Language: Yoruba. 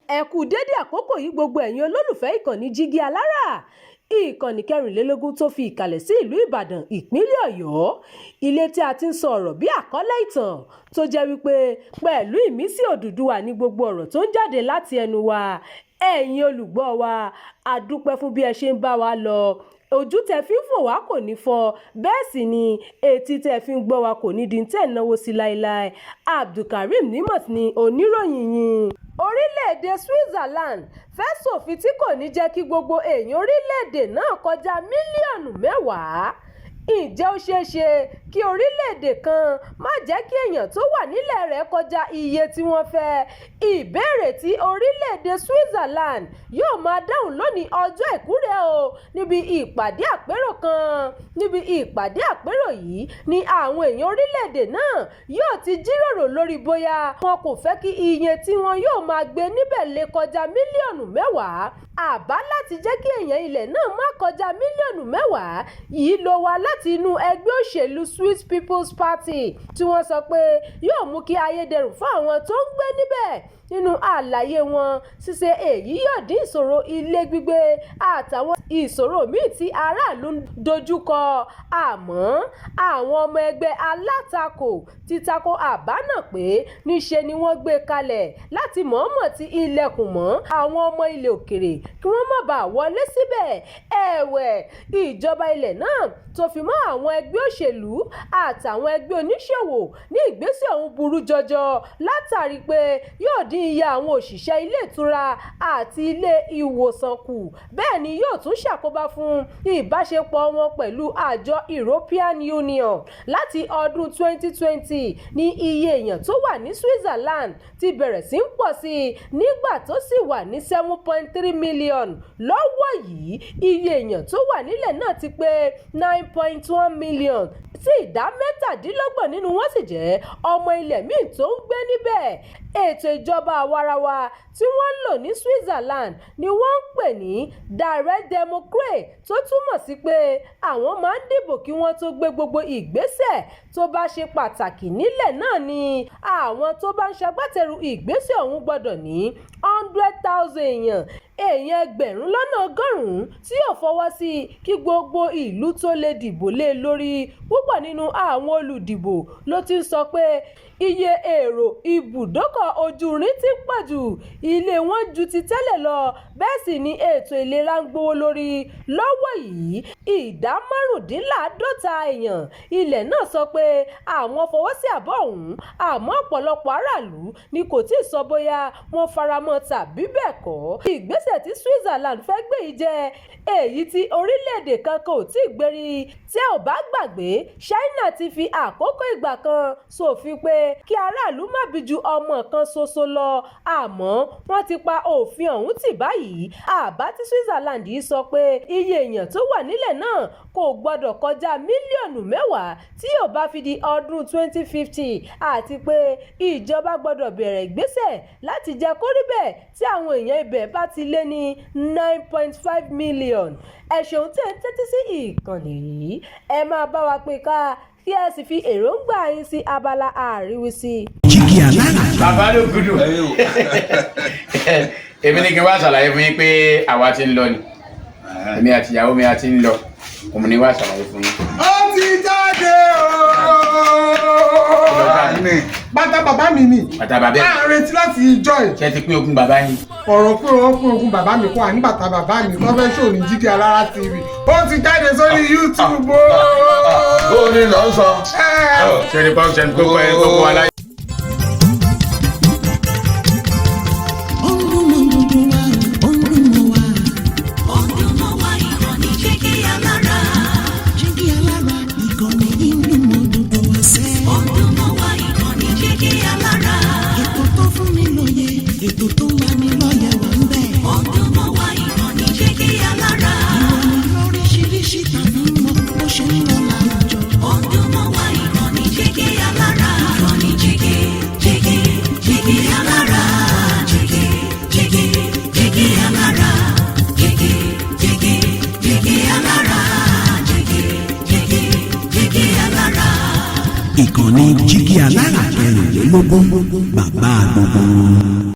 ẹ kú dédé àkókò yìí gbogbo ẹ̀yin olólùfẹ́ ìkànnì Jígí Alára, ìkànnì 24 tó fi ìkàlẹ̀ sí ìlú Ìbàdàn ìpínlẹ̀ Ọ̀yọ́, ilé tí a ti ń sọ ọ̀rọ̀ bí àkọ́lé ìtàn tó jẹ́ wípé pẹ̀lú ìmísí Odùduwà ní gbogbo ọ̀rọ̀ tó ń jáde láti ẹnu wa. Ẹ̀yin olùgbọ́ wa, a dúpẹ́ fún bí ẹ ṣe ń bá wa lọ. Ojú tẹ́ fi ń fò wá kò ní fọ́, bẹ́ẹ̀ sì ni etí tẹ́ fi ń gbọ́ wa kò ní di tẹ́ náwó sí láéláé. Abdulkareem Nimot ni oníròyìn yín. Orílẹ̀-èdè Switzerland fẹ́ ṣòfin tí kò ní jẹ́ kí gbogbo èèyàn orílẹ̀-èdè náà kọjá mílíọ̀nù 10. Ǹjẹ́ ó ṣeé ṣe kí orílẹ̀-èdè kan má jẹ́ kí èèyàn tó wà nílẹ̀ rẹ̀ kọjá iye tí wọ́n fẹ́? Ìbéèrè tí orílẹ̀-èdè Switzerland yóò máa dáhùn lónìí ọjọ́ Àìkú rẹ̀ o, níbi ìpàdé àpérò kan. Níbi ìpàdé àpérò yìí ni àwọn èèyàn orílẹ̀-èdè náà yóò ti jíròrò lórí bóyá wọn kò fẹ́ kí iye tí wọn yóò máa gbé níbẹ̀ lè kọjá mílíọ̀nù 10. Àbá láti jẹ́ kí èèyàn ilẹ̀ náà má kọjá mílíọ̀nù 10 yìí ló wá láti inú ẹgbẹ́ òṣèlú Swiss People's Party tí wọ́n sọ pé yóò mú kí ayédèrú fún àwọn tó ń gbé níbẹ̀. Nínú àlàyé wọn, ṣíṣe èyí yóò dín ìṣòro ilé gbígbé àtàwọn ìṣòro míì tí aráàlú ń dojúkọ. Àmọ́ àwọn ọmọ ẹgbẹ́ alátakò ti tako àbá náà pé níṣe ni wọ́n gbé kalẹ̀ láti mọ̀ọ́mọ̀ ti ilẹ̀kùn mọ́ àwọn ọmọ ilẹ̀ òkèrè kí wọ́n má bàa wọlé síbẹ̀. Ẹ̀wẹ̀, ìjọba ilẹ̀ náà tó fi mọ́ àwọn ẹgbẹ́ òṣèlú àtàwọn ẹgbẹ́ oníṣòwò ní ìgbésẹ̀ ọ̀hún burú jọjọ látàrí pé yóò dín iye àwọn òṣìṣẹ́ ilé ìtura àti ilé ìwòsàn kù. Bẹ́ẹ̀ ni yóò tún ṣàkóbá fún ìbáṣepọ̀ wọn pẹ̀lú àjọ European Union. Láti ọdún 2020 ní iye èèyàn tó wà ní Switzerland ti bẹ̀rẹ̀ sí ń pọ̀ sí i nígbà tó sì wà ní 7.3 million. Lọ́wọ́ yìí iye èèyàn tó wà nílẹ̀ náà ti pé 9.1 million tí ìdá 17 nínú wọn sì jẹ́ ọmọ ilẹ̀ míì tó ń gbé níbẹ̀. Ètò ìjọba àwarawa tí wọ́n ń lò ní Switzerland ni wọ́n ń pè ní direct democracy, tó túmọ̀ sí pé àwọn máa ń dìbò kí wọ́n tó gbé gbogbo ìgbésẹ̀ tó bá ṣe pàtàkì nílẹ̀ náà ni àwọn tó bá ń ṣagbátẹrù ìgbésẹ̀ ọ̀hún gbọ́dọ̀ ní 100,000 èèyàn 1,100 tí yóò fọwọ́ sí kí gbogbo ìlú tó lè dìbò lé lórí. Púpọ̀ nínú àwọn olùdìbò ló ti ń sọ pé iye èrò ibùdókọ̀ ojú irin ti pọ̀ jù, ilé wọn ju ti tẹ́lẹ̀ lọ, bẹ́ẹ̀ sì ni ètò ìlera ń gbówó lórí. Lọ́wọ́ yìí ìdá 55 èèyàn ilẹ̀ náà sọ pé àwọn fọwọ́ sí àbọ̀ ọ̀hún, àmọ́ ọ̀pọ̀lọpọ̀ aráàlú ni kò tí ì sọ bóyá wọ́n faramọ́ tàbí bẹ́ẹ̀ kọ́. Ìgbésẹ̀ tí Switzerland fẹ́ gbé yìí jẹ́ èyí tí orílẹ̀-èdè kankan ò tí ì gbérí. Tí ẹ ò bá gbàgbé, China ti fi àkókò ìgbà kan ṣòfin pé kí aráàlú má bí ju ọmọ kan ṣoṣo lọ, àmọ́ wọ́n ti pa òfin ọ̀hún tì báyìí. Àbá tí Switzerland yìí sọ pé iye èèyàn tó wà nílẹ̀ náà kò gbọdọ̀ kọjá mílíọ̀nù 10 tí yóò bá fi di ọdún 2050, àti pé ìjọba gbọdọ̀ bẹ̀rẹ̀ ìgbésẹ̀ láti jẹ́ kó rí bẹ́ẹ̀ tí àwọn èèyàn ibẹ̀ bá ti lé ní 9.5 million. Ẹ ṣeun tí ẹ ń tẹ́tí sí ìkànnì yìí, ẹ máa bá wa pín ká kí ẹ sì fi èròǹgbà yín sí abala àríwísí. Jígí Alára. Bàbá ló gudu. Èmi ní kí n wá ṣàlàyé fún yín pé àwa ti ń lọ ni. Èmi àti ìyàwó mi a ti ń lọ. Òun ni wá ṣàlàyé fún yín. Ó ti jáde bàtà bàbá mi ni. Bàtà bàbá mi. A retí láti ìjọ ẹ̀. Ṣé ti pín ogún bàbá yín? Ọ̀rọ̀ pé wọ́n pín ogún bàbá mi kọ́ àní bàtà bàbá mi tó fẹ́ ṣò ní Jígí Alára TV. Ó ti jáde sórí YouTube o. Ó ní lọ sọ. Ṣé ní pọ́ńṣẹ́ ní gbogbo aláyé? Ìkànnì Jígí Alára 24, bàbá gbogbo.